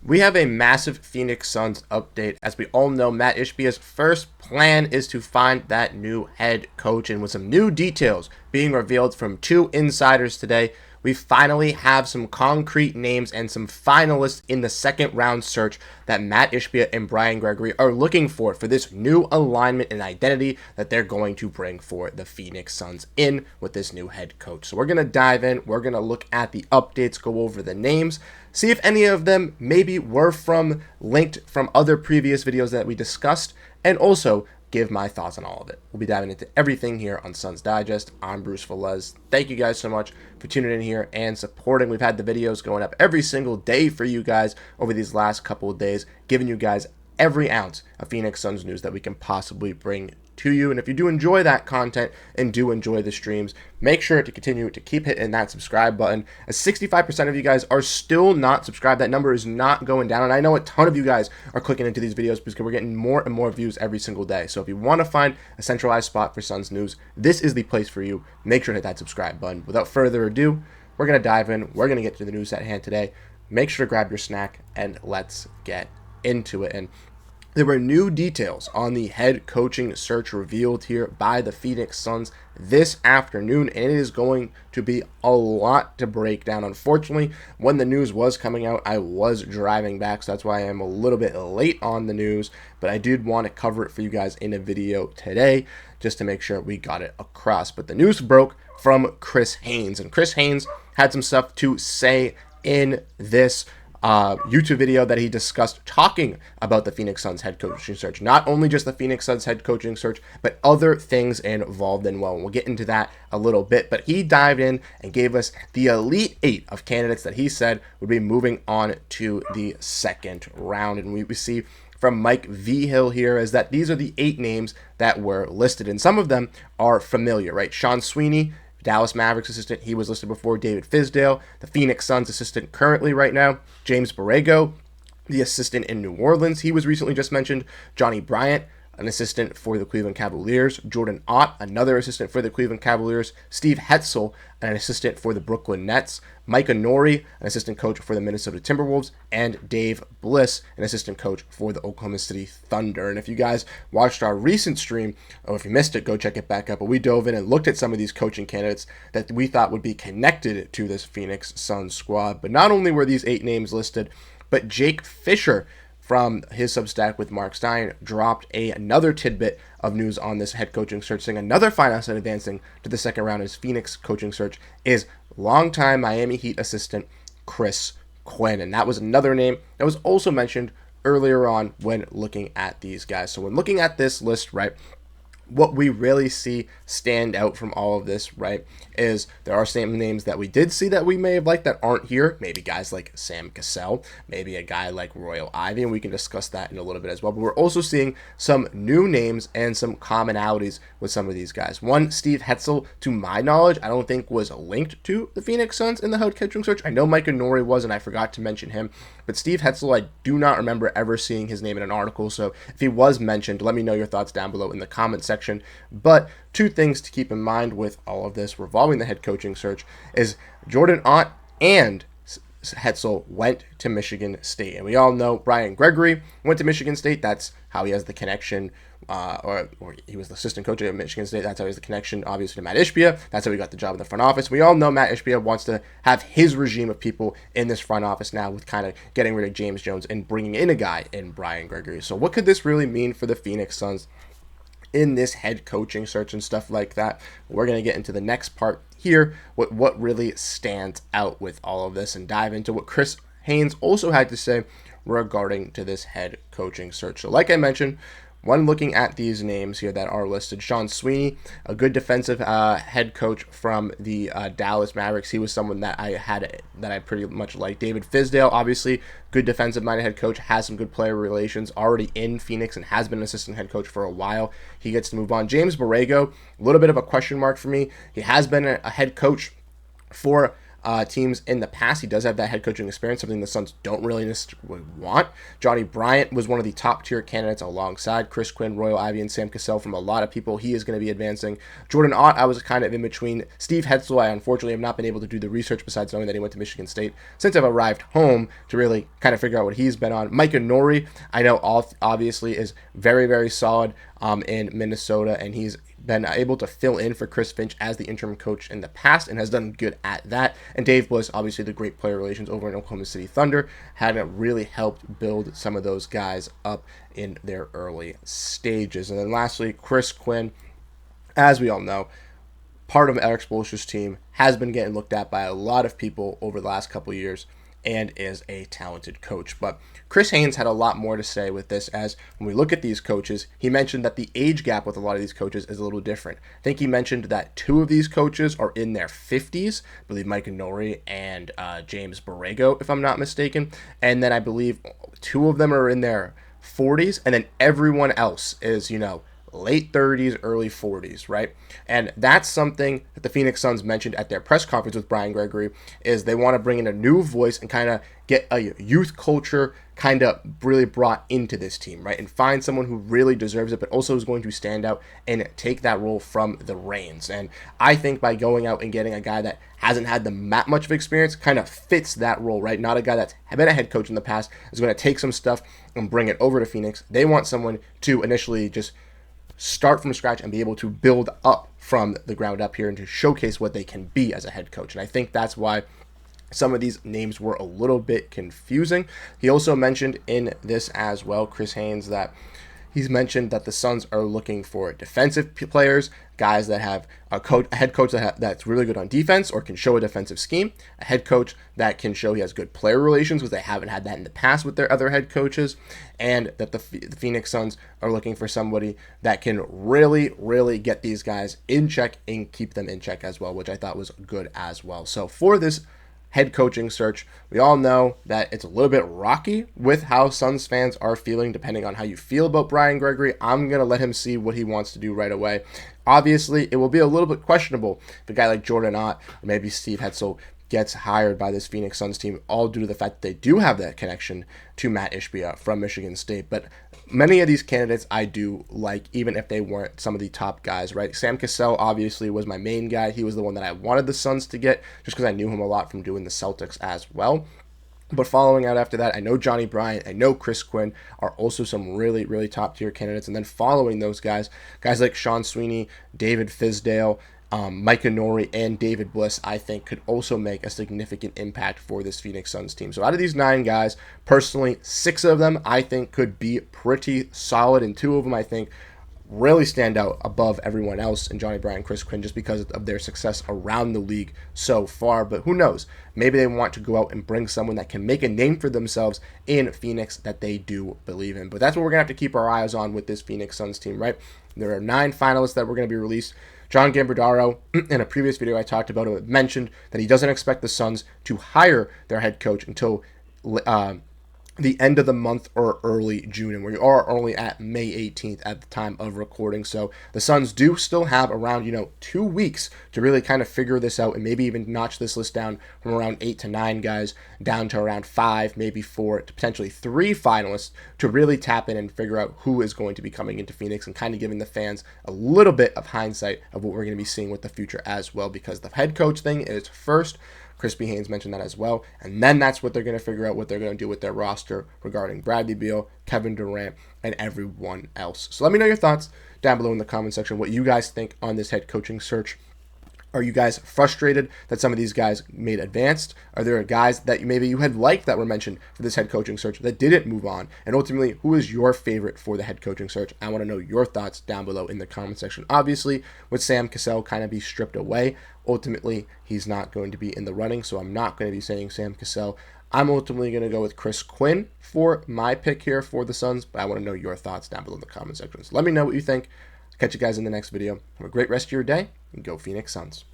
We have a massive Phoenix Suns update. As we all know, Matt Ishbia's first plan is to find that new head coach, and with some new details being revealed from two insiders today, we finally have some concrete names and some finalists in the second round search that Matt Ishbia and Brian Gregory are looking for this new alignment and identity that they're going to bring for the Phoenix Suns in with this new head coach. So we're going to dive in. We're going to look at the updates, go over the names, see if any of them maybe were linked from other previous videos that we discussed, and also give my thoughts on all of it. We'll be diving into everything here on Suns Digest. I'm Bruce Veliz. Thank you guys so much for tuning in here and supporting. We've had the videos going up every single day for you guys over these last couple of days, giving you guys every ounce of Phoenix Suns news that we can possibly bring to you. And if you do enjoy that content and do enjoy the streams, make sure to continue to keep hitting that subscribe button, as 65% of you guys are still not subscribed. That number is not going down, and I know a ton of you guys are clicking into these videos because we're getting more and more views every single day. So if you want to find a centralized spot for Suns news, this is the place for you. Make sure to hit that subscribe button. Without further ado, we're going to dive in. We're going to get to the news at hand today. Make sure to grab your snack and let's get into it. And there were new details on the head coaching search revealed here by the Phoenix Suns this afternoon, and it is going to be a lot to break down. Unfortunately, when the news was coming out, I was driving back, so that's why I am a little bit late on the news, but I did want to cover it for you guys in a video today just to make sure we got it across. But the news broke from Chris Haynes, and Chris Haynes had some stuff to say in this YouTube video that he discussed talking about the Phoenix Suns head coaching search. Not only just the Phoenix Suns head coaching search, but other things involved in well. We'll get into that a little bit, but he dived in and gave us the elite 8 of candidates that he said would be moving on to the second round. And we see from Mike V. Hill here is that these are the 8 names that were listed, and some of them are familiar, right? Sean Sweeney, Dallas Mavericks assistant, he was listed before. David Fizdale, the Phoenix Suns assistant currently right now. James Borrego, the assistant in New Orleans, he was recently just mentioned. Johnny Bryant, an assistant for the Cleveland Cavaliers. Jordan Ott, another assistant for the Cleveland Cavaliers. Steve Hetzel, an assistant for the Brooklyn Nets. Micah Nori, an assistant coach for the Minnesota Timberwolves. And Dave Bliss, an assistant coach for the Oklahoma City Thunder. And if you guys watched our recent stream, or if you missed it, go check it back up. But we dove in and looked at some of these coaching candidates that we thought would be connected to this Phoenix Suns squad. But not only were these 8 names listed, but Jake Fisher from his Substack with Mark Stein dropped another tidbit of news on this head coaching search, saying another finalist and advancing to the second round is Phoenix coaching search is longtime Miami Heat assistant Chris Quinn. And that was another name that was also mentioned earlier on when looking at these guys. So when looking at this list, right, what we really see stand out from all of this, right, is there are some names that we did see that we may have liked that aren't here. Maybe guys like Sam Cassell, maybe a guy like Royal Ivy, and we can discuss that in a little bit as well. But we're also seeing some new names and some commonalities with some of these guys. One, Steve Hetzel, to my knowledge, I don't think was linked to the Phoenix Suns in the head coaching search. I know Micah Nori was, and I forgot to mention him. But Steve Hetzel, I do not remember ever seeing his name in an article. So if he was mentioned, let me know your thoughts down below in the comment section. But two things to keep in mind with all of this revolving the head coaching search is Jordan Ott and Hetzel went to Michigan State. And we all know Brian Gregory went to Michigan State. That's how he has the connection, or he was the assistant coach at Michigan State. That's how he has the connection, obviously, to Matt Ishbia. That's how he got the job in the front office. We all know Matt Ishbia wants to have his regime of people in this front office now, with kind of getting rid of James Jones and bringing in a guy in Brian Gregory. So what could this really mean for the Phoenix Suns in this head coaching search and stuff like that? We're going to get into the next part here, what really stands out with all of this, and dive into what Chris Haynes also had to say regarding to this head coaching search. So like I mentioned, when looking at these names here that are listed, Sean Sweeney, a good defensive head coach from the Dallas Mavericks. He was someone that I pretty much liked. David Fizdale, obviously, good defensive-minded head coach, has some good player relations, already in Phoenix and has been an assistant head coach for a while. He gets to move on. James Borrego, a little bit of a question mark for me. He has been a head coach for teams in the past. He does have that head coaching experience, something the Suns don't really necessarily want. Johnny Bryant was one of the top tier candidates alongside Chris Quinn, Royal Ivey, and Sam Cassell. From a lot of people, he is going to be advancing. Jordan Ott, I was kind of in between. Steve Hetzel, I unfortunately have not been able to do the research besides knowing that he went to Michigan State since I've arrived home to really kind of figure out what he's been on. Micah Nori, I know obviously is very, very solid in Minnesota, and he's been able to fill in for Chris Finch as the interim coach in the past and has done good at that. And Dave Bliss, obviously the great player relations over in Oklahoma City Thunder, had really helped build some of those guys up in their early stages. And then lastly, Chris Quinn, as we all know, part of Eric Spoelstra's team, has been getting looked at by a lot of people over the last couple of years and is a talented coach. But Chris Haynes had a lot more to say with this, as when we look at these coaches, he mentioned that the age gap with a lot of these coaches is a little different. I think he mentioned that 2 of these coaches are in their 50s, I believe Micah Nori and James Borrego, if I'm not mistaken. And then I believe 2 of them are in their 40s, and then everyone else is, late 30s, early 40s, right? And that's something that the Phoenix Suns mentioned at their press conference with Brian Gregory, is they want to bring in a new voice and kind of get a youth culture kind of really brought into this team, right? And find someone who really deserves it, but also is going to stand out and take that role from the reins. And I think by going out and getting a guy that hasn't had that much of experience kind of fits that role, right? Not a guy that's been a head coach in the past, is going to take some stuff and bring it over to Phoenix. They want someone to initially just start from scratch and be able to build up from the ground up here and to showcase what they can be as a head coach. And I think that's why some of these names were a little bit confusing. He also mentioned in this as well, Chris Haynes, that he's mentioned that the Suns are looking for defensive players, guys that have a head coach that's really good on defense or can show a defensive scheme, a head coach that can show he has good player relations, because they haven't had that in the past with their other head coaches, and that the Phoenix Suns are looking for somebody that can really, really get these guys in check and keep them in check as well, which I thought was good as well. So for this head coaching search, we all know that it's a little bit rocky with how Suns fans are feeling, depending on how you feel about Brian Gregory. I'm going to let him see what he wants to do right away. Obviously, it will be a little bit questionable if a guy like Jordan Ott or maybe Steve Hetzel gets hired by this Phoenix Suns team, all due to the fact that they do have that connection to Matt Ishbia from Michigan State. But many of these candidates I do like, even if they weren't some of the top guys, right? Sam Cassell obviously was my main guy. He was the one that I wanted the Suns to get just because I knew him a lot from doing the Celtics as well. But following out after that, I know Johnny Bryant, I know Chris Quinn are also some really, really top-tier candidates. And then following those guys like Sean Sweeney, David Fizdale, Micah Nori, and David Bliss, I think could also make a significant impact for this Phoenix Suns team. So out of these 9 guys, personally, 6 of them I think could be pretty solid, and 2 of them I think really stand out above everyone else in Johnny Bryant and Chris Quinn just because of their success around the league so far. But who knows? Maybe they want to go out and bring someone that can make a name for themselves in Phoenix that they do believe in. But that's what we're going to have to keep our eyes on with this Phoenix Suns team, right? There are 9 finalists that were going to be released. John Gambardaro, in a previous video I talked about it, mentioned that he doesn't expect the Suns to hire their head coach until the end of the month or early June, and we are only at May 18th at the time of recording. So the Suns do still have around 2 weeks to really kind of figure this out and maybe even notch this list down from around 8 to 9 guys down to around 5, maybe 4 to potentially 3 finalists to really tap in and figure out who is going to be coming into Phoenix, and kind of giving the fans a little bit of hindsight of what we're going to be seeing with the future as well, because the head coach thing is first. Crispy Haynes mentioned that as well. And then that's what they're going to figure out what they're going to do with their roster regarding Bradley Beal, Kevin Durant, and everyone else. So let me know your thoughts down below in the comment section, what you guys think on this head coaching search. Are you guys frustrated that some of these guys made advanced? Are there guys that maybe you had liked that were mentioned for this head coaching search that didn't move on? And ultimately, who is your favorite for the head coaching search? I want to know your thoughts down below in the comment section. Obviously, with Sam Cassell kind of be stripped away, ultimately, he's not going to be in the running, so I'm not going to be saying Sam Cassell. I'm ultimately going to go with Chris Quinn for my pick here for the Suns, but I want to know your thoughts down below in the comment section. So let me know what you think. Catch you guys in the next video. Have a great rest of your day, and go Phoenix Suns.